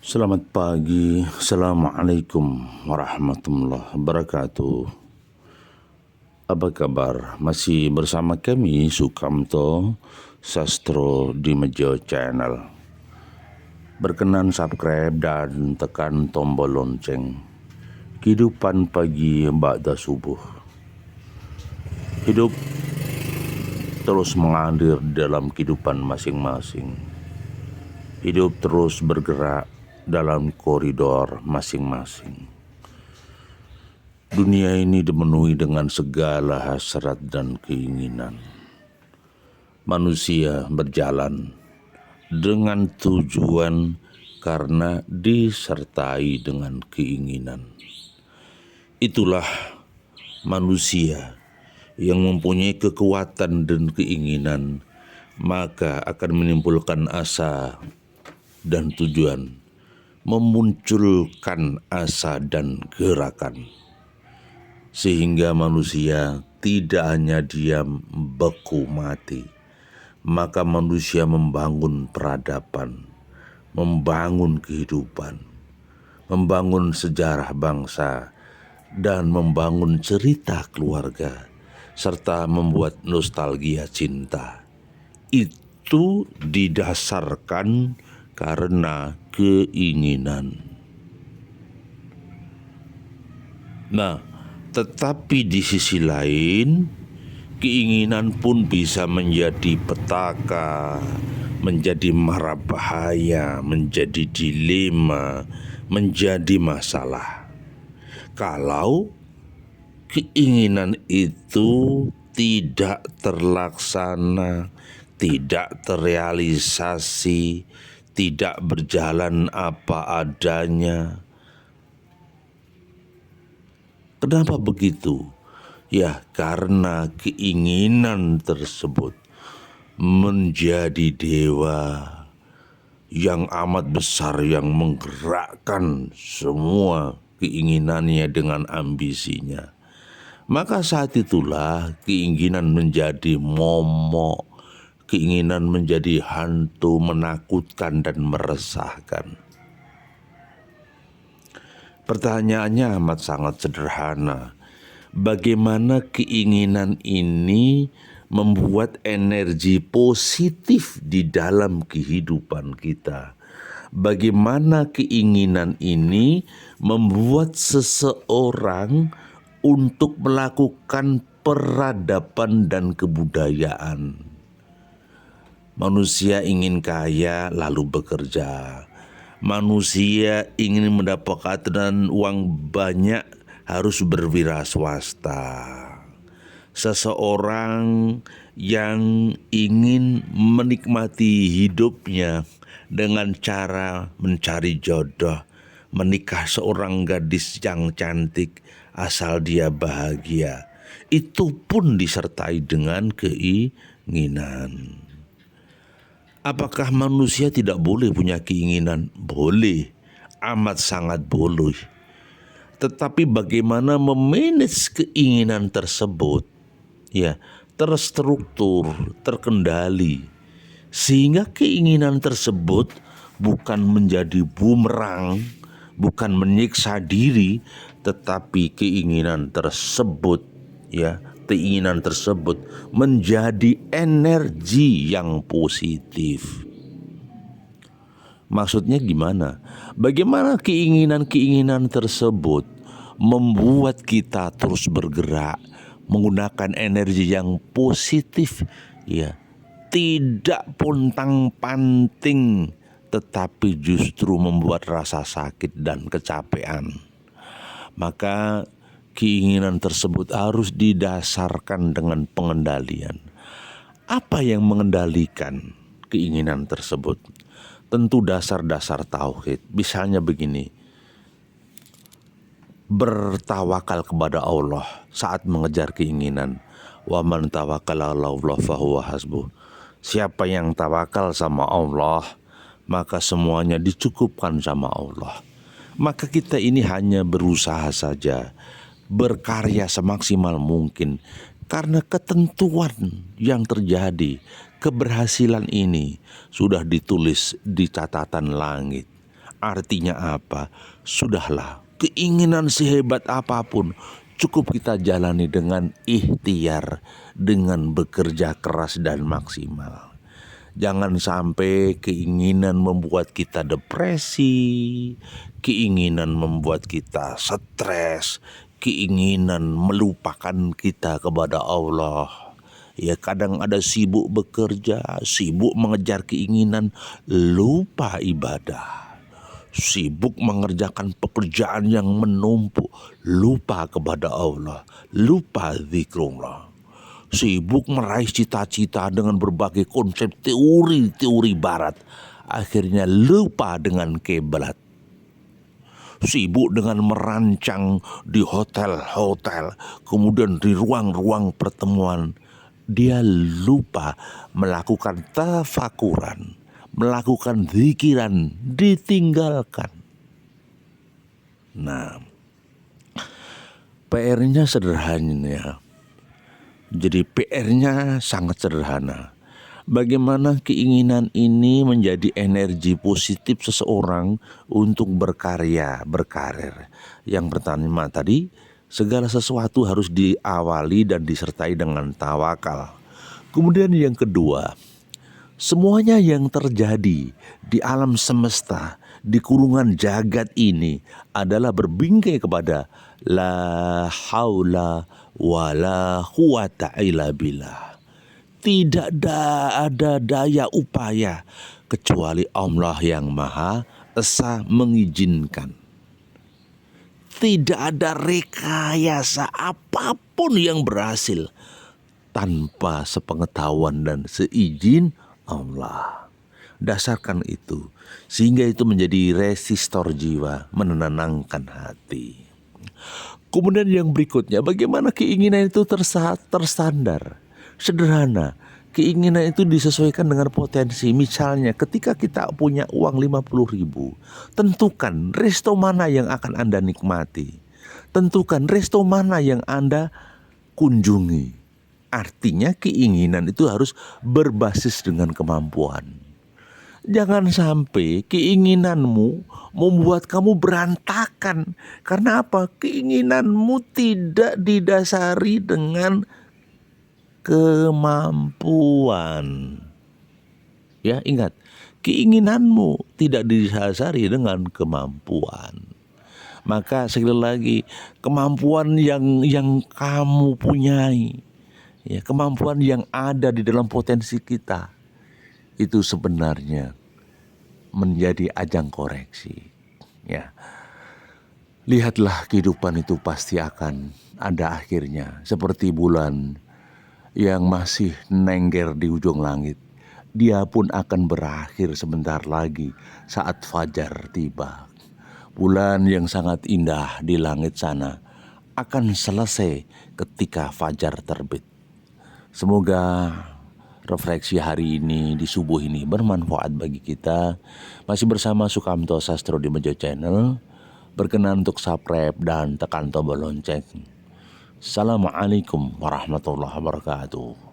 Selamat pagi, Assalamualaikum warahmatullahi wabarakatuh. Apa kabar? Masih bersama kami Sukamto Sastro di Mejo Channel. Berkenan subscribe dan tekan tombol lonceng. Kehidupan pagi ba'da subuh. Hidup terus mengalir dalam kehidupan masing-masing. Hidup terus bergerak dalam koridor masing-masing. Dunia ini dipenuhi dengan segala hasrat dan keinginan. Manusia berjalan dengan tujuan karena disertai dengan keinginan. Itulah manusia yang mempunyai kekuatan dan keinginan, maka akan menimbulkan asa dan tujuan, memunculkan asa dan gerakan, sehingga manusia tidak hanya diam beku mati, maka manusia membangun peradaban, membangun kehidupan, membangun sejarah bangsa, dan membangun cerita keluarga, serta membuat nostalgia cinta. Itu didasarkan karena keinginan. Nah, tetapi di sisi lain, keinginan pun bisa menjadi petaka, menjadi mara bahaya, menjadi dilema, menjadi masalah. Kalau keinginan itu tidak terlaksana, tidak terrealisasi, tidak berjalan apa adanya. Kenapa begitu? Ya, karena keinginan tersebut menjadi dewa yang amat besar, yang menggerakkan semua keinginannya dengan ambisinya. Maka saat itulah keinginan menjadi momok, keinginan menjadi hantu, menakutkan dan meresahkan. Pertanyaannya amat sangat sederhana. Bagaimana keinginan ini membuat energi positif di dalam kehidupan kita? Bagaimana keinginan ini membuat seseorang untuk melakukan peradaban dan kebudayaan? Manusia ingin kaya lalu bekerja. Manusia ingin mendapatkan uang banyak harus berwira swasta. Seseorang yang ingin menikmati hidupnya dengan cara mencari jodoh, menikah seorang gadis yang cantik asal dia bahagia, itu pun disertai dengan keinginan. Apakah manusia tidak boleh punya keinginan? Boleh, amat sangat boleh. Tetapi bagaimana memanage keinginan tersebut, ya, terstruktur, terkendali, sehingga keinginan tersebut bukan menjadi bumerang, bukan menyiksa diri, tetapi keinginan tersebut, ya, keinginan tersebut menjadi energi yang positif. Maksudnya gimana? Bagaimana keinginan-keinginan tersebut membuat kita terus bergerak menggunakan energi yang positif, ya, tidak pontang-panting, tetapi justru membuat rasa sakit dan kecapean. Maka keinginan tersebut harus didasarkan dengan pengendalian. Apa yang mengendalikan keinginan tersebut? Tentu dasar-dasar tauhid. Misalnya begini, bertawakal kepada Allah saat mengejar keinginan. Wa man tawakkala 'ala Allah fahuwa hasbuh. Siapa yang tawakal sama Allah, maka semuanya dicukupkan sama Allah. Maka kita ini hanya berusaha saja, berkarya semaksimal mungkin. Karena ketentuan yang terjadi, keberhasilan ini sudah ditulis di catatan langit. Artinya apa? Sudahlah, keinginan sehebat apapun cukup kita jalani dengan ikhtiar, dengan bekerja keras dan maksimal. Jangan sampai keinginan membuat kita depresi, keinginan membuat kita stres, keinginan melupakan kita kepada Allah. Ya, kadang ada sibuk bekerja, sibuk mengejar keinginan, lupa ibadah. Sibuk mengerjakan pekerjaan yang menumpuk, lupa kepada Allah, lupa zikrullah. Sibuk meraih cita-cita dengan berbagai konsep teori-teori barat, akhirnya lupa dengan kiblat. Sibuk dengan merancang di hotel-hotel, kemudian di ruang-ruang pertemuan, dia lupa melakukan tafakuran, melakukan zikiran, ditinggalkan. Nah, PR-nya sederhana. Jadi PR-nya sangat sederhana. Bagaimana keinginan ini menjadi energi positif seseorang untuk berkarya, berkarir. Yang pertama tadi, segala sesuatu harus diawali dan disertai dengan tawakal. Kemudian yang kedua, semuanya yang terjadi di alam semesta, di kurungan jagat ini adalah berbingkai kepada la haula wala quwata illa billah. Tidak ada daya upaya kecuali Allah yang Maha Esa mengizinkan. Tidak ada rekayasa apapun yang berhasil tanpa sepengetahuan dan seizin Allah. Dasarkan itu, sehingga itu menjadi resistor jiwa, menenangkan hati. Kemudian yang berikutnya, bagaimana keinginan itu terstandar, sederhana. Keinginan itu disesuaikan dengan potensi. Misalnya ketika kita punya uang 50.000, tentukan resto mana yang akan Anda nikmati. Tentukan resto mana yang Anda kunjungi. Artinya keinginan itu harus berbasis dengan kemampuan. Jangan sampai keinginanmu membuat kamu berantakan. Karena apa? Keinginanmu tidak didasari dengan kemampuan. Ya, ingat, keinginanmu tidak didasari dengan kemampuan. Maka sekali lagi, kemampuan yang kamu punyai, ya, kemampuan yang ada di dalam potensi kita, itu sebenarnya menjadi ajang koreksi. Ya, lihatlah, kehidupan itu pasti akan ada akhirnya. Seperti bulan yang masih nengger di ujung langit, dia pun akan berakhir sebentar lagi saat fajar tiba. Bulan yang sangat indah di langit sana akan selesai ketika fajar terbit. Semoga refleksi hari ini di subuh ini bermanfaat bagi kita. Masih bersama Sukamto Sastro di Mejo Channel. Berkenan untuk subscribe dan tekan tombol lonceng. Assalamualaikum warahmatullahi wabarakatuh.